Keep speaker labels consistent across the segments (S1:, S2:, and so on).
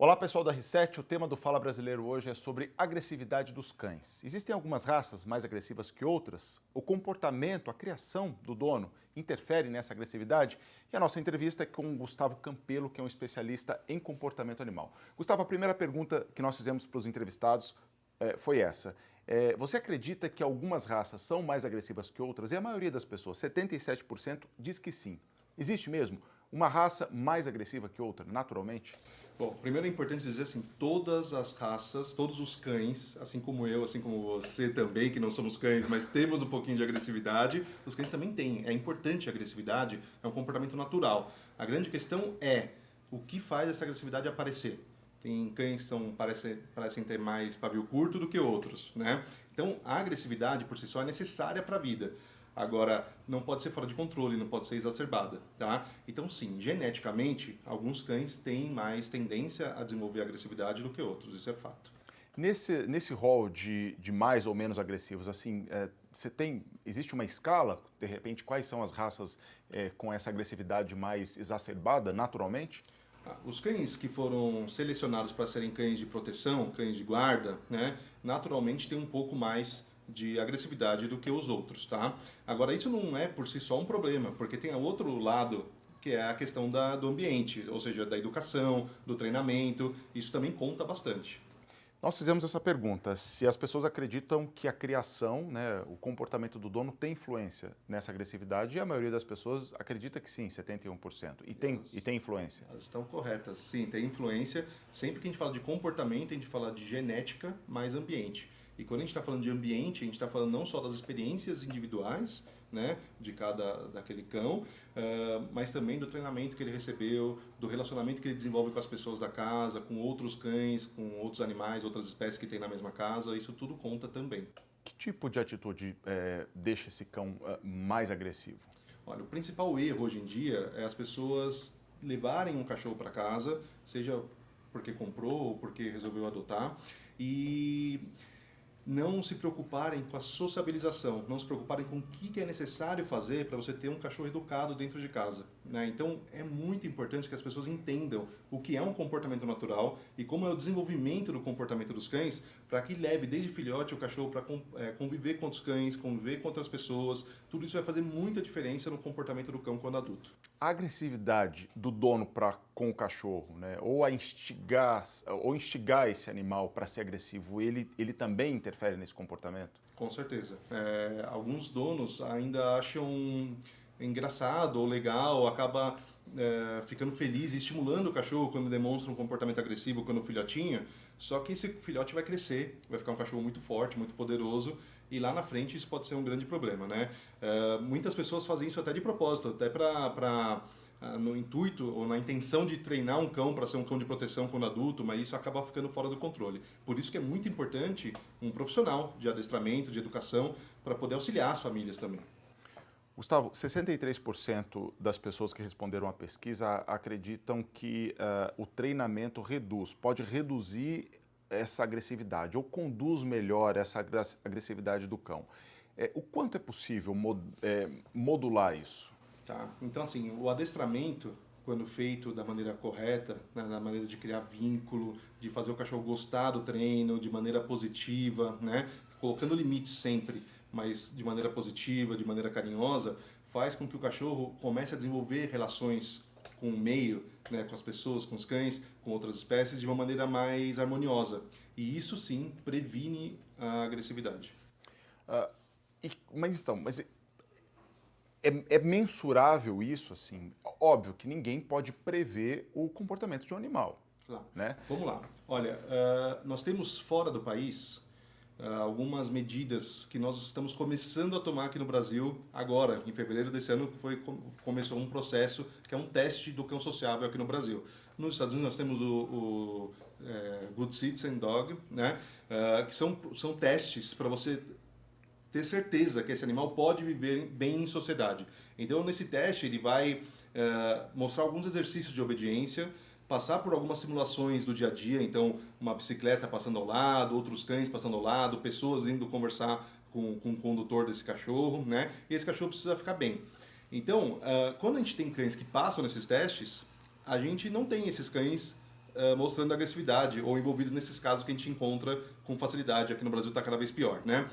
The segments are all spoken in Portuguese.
S1: Olá pessoal da R7, o tema do Fala Brasileiro hoje é sobre agressividade dos cães. Existem algumas raças mais agressivas que outras? O comportamento, a criação do dono interfere nessa agressividade? E a nossa entrevista é com o Gustavo Campelo, que é um especialista em comportamento animal. Gustavo, a primeira pergunta que nós fizemos para os entrevistados foi essa. Você acredita que algumas raças são mais agressivas que outras? E a maioria das pessoas, 77%, diz que sim. Existe mesmo uma raça mais agressiva que outra, naturalmente?
S2: Bom, primeiro é importante dizer assim, todas as raças, todos os cães, assim como eu, assim como você também, que não somos cães, mas temos um pouquinho de agressividade, os cães também têm. É importante a agressividade, é um comportamento natural. A grande questão é o que faz essa agressividade aparecer. Tem cães que parecem ter mais pavio curto do que outros, né? Então, a agressividade por si só é necessária para a vida. Agora, não pode ser fora de controle, não pode ser exacerbada, tá? Então, sim, geneticamente, alguns cães têm mais tendência a desenvolver agressividade do que outros, isso é fato.
S1: Nesse rol de mais ou menos agressivos, assim, existe uma escala, de repente, quais são as raças com essa agressividade mais exacerbada, naturalmente?
S2: Os cães que foram selecionados para serem cães de proteção, cães de guarda, né, naturalmente têm um pouco mais de agressividade do que os outros, tá? Agora, isso não é por si só um problema, porque tem o outro lado que é a questão do ambiente, ou seja, da educação, do treinamento, isso também conta bastante.
S1: Nós fizemos essa pergunta, se as pessoas acreditam que a criação, né, o comportamento do dono tem influência nessa agressividade, e a maioria das pessoas acredita que sim, 71%, e tem influência.
S2: Elas estão corretas, sim, tem influência. Sempre que a gente fala de comportamento, a gente fala de genética mais ambiente. E quando a gente está falando de ambiente, a gente está falando não só das experiências individuais, né, de daquele cão, mas também do treinamento que ele recebeu, do relacionamento que ele desenvolve com as pessoas da casa, com outros cães, com outros animais, outras espécies que tem na mesma casa. Isso tudo conta também.
S1: Que tipo de atitude deixa esse cão mais agressivo?
S2: Olha, o principal erro hoje em dia é as pessoas levarem um cachorro para casa, seja porque comprou ou porque resolveu adotar, e não se preocuparem com a sociabilização, não se preocuparem com o que é necessário fazer para você ter um cachorro educado dentro de casa, né? Então é muito importante que as pessoas entendam o que é um comportamento natural e como é o desenvolvimento do comportamento dos cães, para que leve desde filhote o cachorro para conviver com outros cães, conviver com outras pessoas. Tudo isso vai fazer muita diferença no comportamento do cão quando adulto.
S1: A agressividade do dono com o cachorro, né, ou instigar esse animal para ser agressivo, ele também interfere nesse comportamento?
S2: Com certeza. Alguns donos ainda acham engraçado ou legal, acaba ficando feliz e estimulando o cachorro quando demonstra um comportamento agressivo quando filhotinho, só que esse filhote vai crescer, vai ficar um cachorro muito forte, muito poderoso, e lá na frente isso pode ser um grande problema, né? Muitas pessoas fazem isso até de propósito, até para no intuito ou na intenção de treinar um cão para ser um cão de proteção quando adulto, mas isso acaba ficando fora do controle. Por isso que é muito importante um profissional de adestramento, de educação, para poder auxiliar as famílias também.
S1: Gustavo, 63% das pessoas que responderam à pesquisa acreditam que o treinamento pode reduzir essa agressividade ou conduz melhor essa agressividade do cão. O quanto é possível modular isso?
S2: Tá? Então, assim, o adestramento, quando feito da maneira correta, né, na maneira de criar vínculo, de fazer o cachorro gostar do treino de maneira positiva, né, colocando limites sempre, mas de maneira positiva, de maneira carinhosa, faz com que o cachorro comece a desenvolver relações com o meio, né, com as pessoas, com os cães, com outras espécies, de uma maneira mais harmoniosa. E isso sim previne a agressividade.
S1: Ah, mas é mensurável isso, assim? Óbvio que ninguém pode prever o comportamento de um animal,
S2: Claro.
S1: né?
S2: Vamos lá. Olha, nós temos fora do país algumas medidas que nós estamos começando a tomar aqui no Brasil agora, em fevereiro desse ano, começou um processo que é um teste do cão sociável aqui no Brasil. Nos Estados Unidos nós temos o Good Citizen Dog, né, que são testes para você ter certeza que esse animal pode viver bem em sociedade. Então, nesse teste, ele vai mostrar alguns exercícios de obediência, passar por algumas simulações do dia a dia, então uma bicicleta passando ao lado, outros cães passando ao lado, pessoas indo conversar com o condutor desse cachorro, né? E esse cachorro precisa ficar bem. Então, quando a gente tem cães que passam nesses testes, a gente não tem esses cães mostrando agressividade ou envolvidos nesses casos que a gente encontra com facilidade. Aqui no Brasil está cada vez pior, né?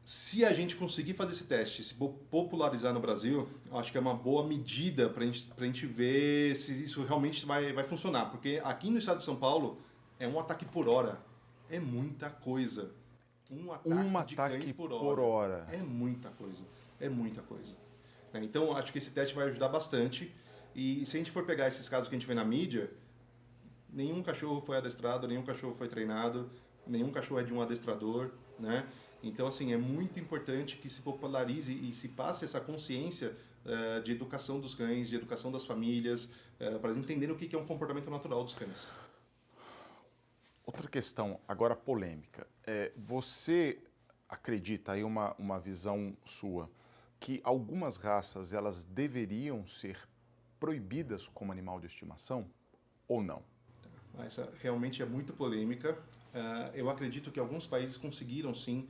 S2: Se a gente conseguir fazer esse teste, se popularizar no Brasil, eu acho que é uma boa medida para a gente ver se isso realmente vai funcionar. Porque aqui no estado de São Paulo é um ataque por hora. É muita coisa.
S1: Um ataque por hora.
S2: É muita coisa. É muita coisa. Então, acho que esse teste vai ajudar bastante. E se a gente for pegar esses casos que a gente vê na mídia, nenhum cachorro foi adestrado, nenhum cachorro foi treinado, nenhum cachorro é de um adestrador, né? Então, assim, é muito importante que se popularize e se passe essa consciência de educação dos cães, de educação das famílias, para eles entenderem o que é um comportamento natural dos cães.
S1: Outra questão, agora polêmica. Você acredita, aí uma visão sua, que algumas raças elas deveriam ser proibidas como animal de estimação ou não?
S2: Essa realmente é muito polêmica. Eu acredito que alguns países conseguiram, sim,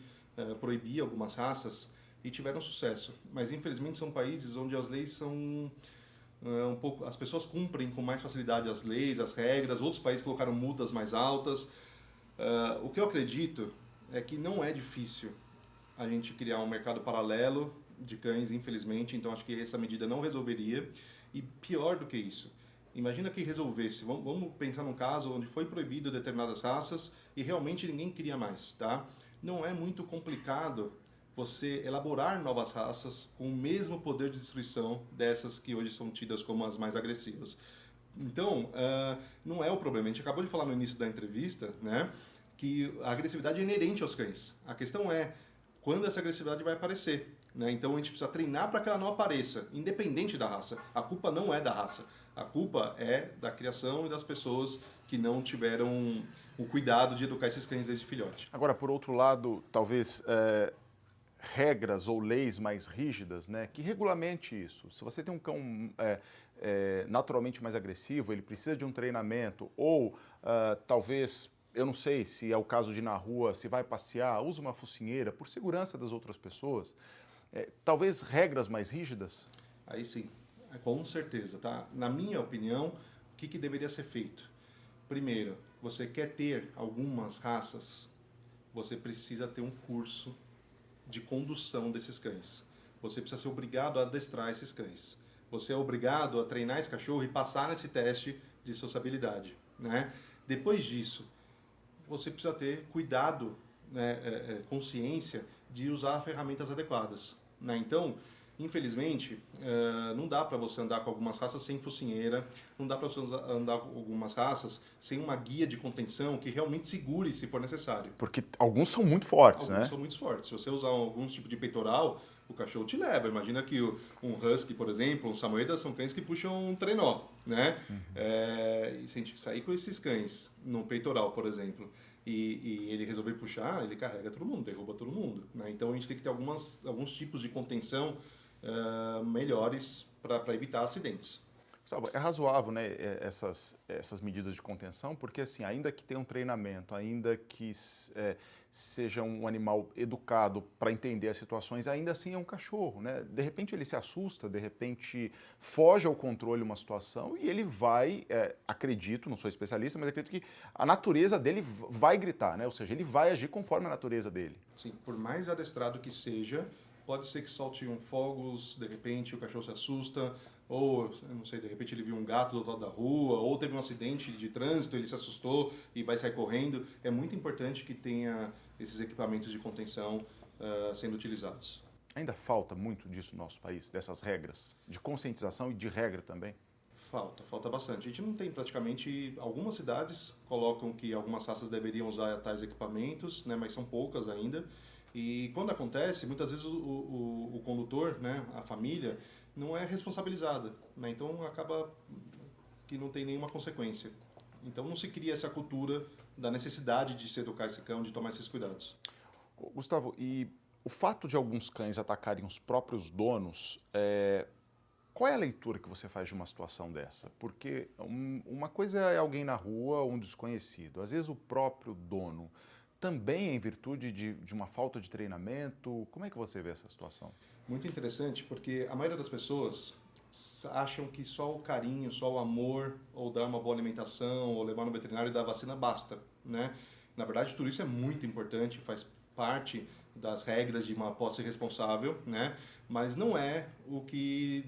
S2: proibir algumas raças e tiveram sucesso. Mas, infelizmente, são países onde as leis são um pouco... As pessoas cumprem com mais facilidade as leis, as regras. Outros países colocaram multas mais altas. O que eu acredito é que não é difícil a gente criar um mercado paralelo de cães, infelizmente. Então, acho que essa medida não resolveria. E pior do que isso, imagina que resolvesse, vamos pensar num caso onde foi proibido determinadas raças e realmente ninguém cria mais, tá? Não é muito complicado você elaborar novas raças com o mesmo poder de destruição dessas que hoje são tidas como as mais agressivas. Então, não é o problema. A gente acabou de falar no início da entrevista, né, que a agressividade é inerente aos cães. A questão é quando essa agressividade vai aparecer. Né? Então a gente precisa treinar para que ela não apareça, independente da raça. A culpa não é da raça. A culpa é da criação e das pessoas que não tiveram o cuidado de educar esses cães desde filhote.
S1: Agora, por outro lado, talvez regras ou leis mais rígidas, né, que regulamente isso. Se você tem um cão naturalmente mais agressivo, ele precisa de um treinamento ou talvez... Eu não sei se é o caso de ir na rua, se vai passear, usa uma focinheira por segurança das outras pessoas. Talvez regras mais rígidas?
S2: Aí sim, com certeza. Tá? Na minha opinião, o que deveria ser feito? Primeiro, você quer ter algumas raças, você precisa ter um curso de condução desses cães. Você precisa ser obrigado a adestrar esses cães. Você é obrigado a treinar esse cachorro e passar nesse teste de sociabilidade. Né? Depois disso, você precisa ter cuidado, né, consciência de usar ferramentas adequadas. Né? Então, infelizmente, não dá para você andar com algumas raças sem focinheira, não dá para você andar com algumas raças sem uma guia de contenção que realmente segure se for necessário.
S1: Porque alguns são muito fortes,
S2: Alguns são muito fortes. Se você usar algum tipo de peitoral, o cachorro te leva. Imagina que um husky, por exemplo, um samoyeda, são cães que puxam um trenó, né? Uhum. E se a gente sair com esses cães no peitoral, por exemplo, e ele resolver puxar, ele carrega todo mundo, derruba todo mundo. Né? Então a gente tem que ter alguns tipos de contenção melhores para evitar acidentes.
S1: Gustavo, é razoável, né, essas medidas de contenção, porque assim, ainda que tenha um treinamento, ainda que seja um animal educado para entender as situações, ainda assim é um cachorro, né? De repente ele se assusta, de repente foge ao controle uma situação e ele vai, acredito, não sou especialista, mas acredito que a natureza dele vai gritar, né? Ou seja, ele vai agir conforme a natureza dele.
S2: Sim, por mais adestrado que seja, pode ser que solte fogos, de repente o cachorro se assusta, ou, eu não sei, de repente ele viu um gato do outro lado da rua, ou teve um acidente de trânsito, ele se assustou e vai sair correndo. É muito importante que tenha esses equipamentos de contenção sendo utilizados.
S1: Ainda falta muito disso no nosso país, dessas regras, de conscientização e de regra também?
S2: Falta bastante. A gente não tem praticamente... Algumas cidades colocam que algumas raças deveriam usar tais equipamentos, né, mas são poucas ainda. E quando acontece, muitas vezes o condutor, né, a família, não é responsabilizada, né? Então acaba que não tem nenhuma consequência. Então não se cria essa cultura da necessidade de se educar esse cão, de tomar esses cuidados.
S1: Gustavo, e o fato de alguns cães atacarem os próprios donos, qual é a leitura que você faz de uma situação dessa? Porque uma coisa é alguém na rua, um desconhecido. Às vezes o próprio dono também é em virtude de uma falta de treinamento. Como é que você vê essa situação?
S2: Muito interessante, porque a maioria das pessoas acham que só o carinho, só o amor, ou dar uma boa alimentação, ou levar no veterinário e dar vacina basta, né? Na verdade, tudo isso é muito importante, faz parte das regras de uma posse responsável, né? Mas não é o que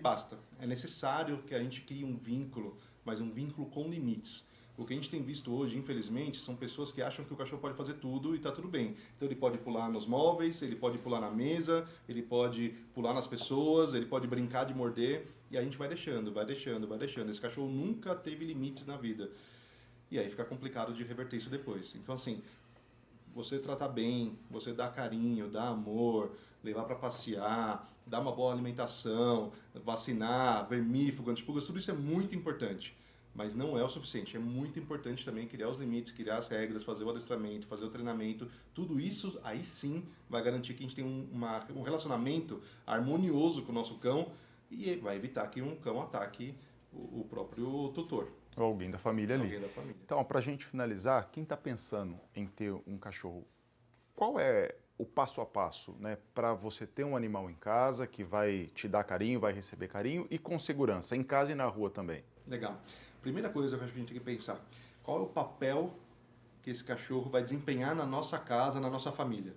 S2: basta. É necessário que a gente crie um vínculo, mas um vínculo com limites. O que a gente tem visto hoje, infelizmente, são pessoas que acham que o cachorro pode fazer tudo e está tudo bem. Então ele pode pular nos móveis, ele pode pular na mesa, ele pode pular nas pessoas, ele pode brincar de morder, e a gente vai deixando, vai deixando, vai deixando. Esse cachorro nunca teve limites na vida. E aí fica complicado de reverter isso depois. Então, assim, você tratar bem, você dar carinho, dar amor, levar para passear, dar uma boa alimentação, vacinar, vermífugo, antipulgas, tudo isso é muito importante. Mas não é o suficiente. É muito importante também criar os limites, criar as regras, fazer o adestramento, fazer o treinamento. Tudo isso aí sim vai garantir que a gente tem um relacionamento harmonioso com o nosso cão e vai evitar que um cão ataque o próprio tutor.
S1: Ou alguém da família ali.
S2: Alguém da família.
S1: Então, para a gente finalizar, quem está pensando em ter um cachorro, qual é o passo a passo, né, para você ter um animal em casa que vai te dar carinho, vai receber carinho e com segurança, em casa e na rua também?
S2: Legal. Primeira coisa que eu acho que a gente tem que pensar, qual é o papel que esse cachorro vai desempenhar na nossa casa, na nossa família?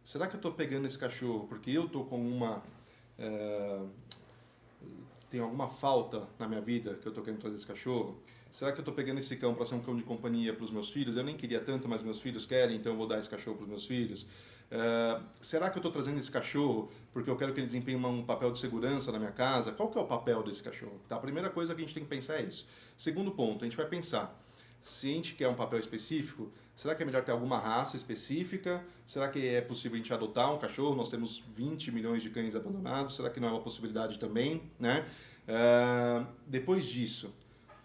S2: Será que eu estou pegando esse cachorro porque eu estou com tem alguma falta na minha vida que eu estou querendo trazer esse cachorro? Será que eu estou pegando esse cão para ser um cão de companhia para os meus filhos? Eu nem queria tanto, mas meus filhos querem, então eu vou dar esse cachorro para os meus filhos. Será que eu estou trazendo esse cachorro porque eu quero que ele desempenhe um papel de segurança na minha casa? Qual que é o papel desse cachorro? Tá? A primeira coisa que a gente tem que pensar é isso. Segundo ponto, a gente vai pensar, se a gente quer um papel específico, será que é melhor ter alguma raça específica? Será que é possível a gente adotar um cachorro? Nós temos 20 milhões de cães abandonados, será que não é uma possibilidade também? Né? Depois disso,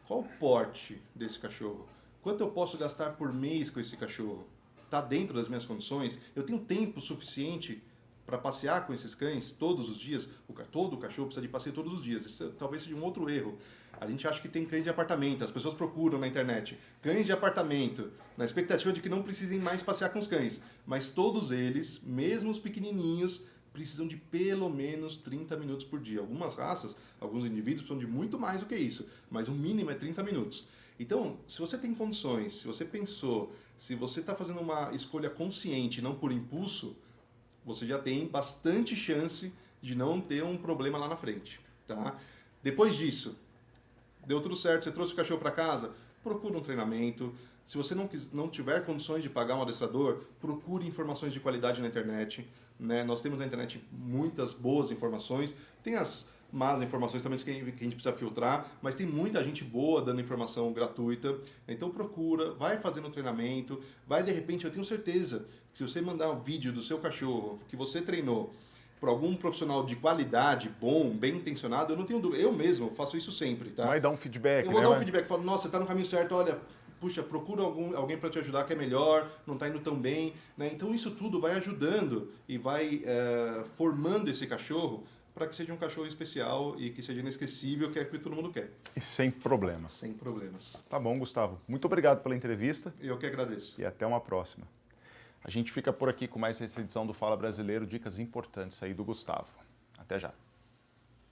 S2: qual o porte desse cachorro? Quanto eu posso gastar por mês com esse cachorro? Está dentro das minhas condições? Eu tenho tempo suficiente para passear com esses cães todos os dias? Todo cachorro precisa de passeio todos os dias. Isso talvez seja um outro erro. A gente acha que tem cães de apartamento, as pessoas procuram na internet cães de apartamento, na expectativa de que não precisem mais passear com os cães. Mas todos eles, mesmo os pequenininhos, precisam de pelo menos 30 minutos por dia. Algumas raças, alguns indivíduos precisam de muito mais do que isso, mas o mínimo é 30 minutos. Então, se você tem condições, se você pensou, se você está fazendo uma escolha consciente, não por impulso, você já tem bastante chance de não ter um problema lá na frente. Tá? Depois disso, deu tudo certo, você trouxe o cachorro para casa, procura um treinamento. Se você não tiver condições de pagar um adestrador, procure informações de qualidade na internet. Né? Nós temos na internet muitas boas informações, tem as más informações também que a gente precisa filtrar, mas tem muita gente boa dando informação gratuita. Então procura, vai fazendo treinamento, vai de repente, eu tenho certeza que se você mandar um vídeo do seu cachorro que você treinou para algum profissional de qualidade, bom, bem intencionado, eu não tenho dúvida, eu mesmo faço isso sempre, tá?
S1: Vai dar um feedback,
S2: eu vou dar um feedback, falo, nossa, você está no caminho certo, olha, puxa, procura alguém para te ajudar que é melhor, não está indo tão bem, né? Então isso tudo vai ajudando e vai formando esse cachorro para que seja um cachorro especial e que seja inesquecível, que é o que todo mundo quer.
S1: E sem problemas.
S2: Sem problemas.
S1: Tá bom, Gustavo. Muito obrigado pela entrevista.
S2: Eu que agradeço.
S1: E até uma próxima. A gente fica por aqui com mais essa edição do Fala Brasileiro, dicas importantes aí do Gustavo. Até já.